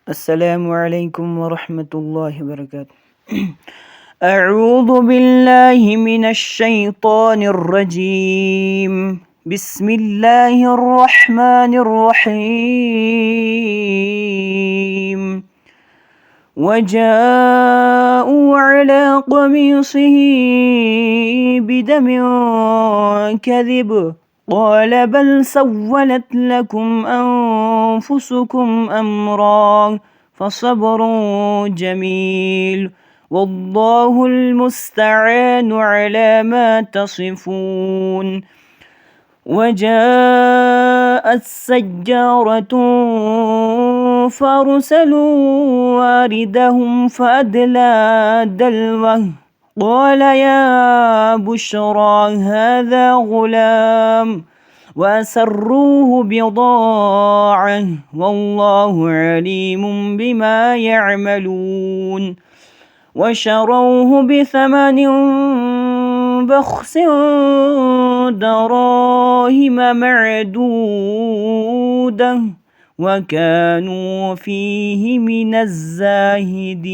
السلام عليكم ورحمة الله وبركاته. أعوذ بالله من الشيطان الرجيم. بسم الله الرحمن الرحيم. وجاءوا على قميصه بدم كذب قال بل سولت لكم أنفسكم أمرا فصبر جميل والله المستعان على ما تصفون. وجاءت سجارة فأرسلوا واردهم فأدلى دلوه قال يا بشرى هذا غلام وأسروه بضاعة والله عليم بما يعملون. وشروه بثمن بخس دراهم معدودة وكانوا فيه من الزاهدين.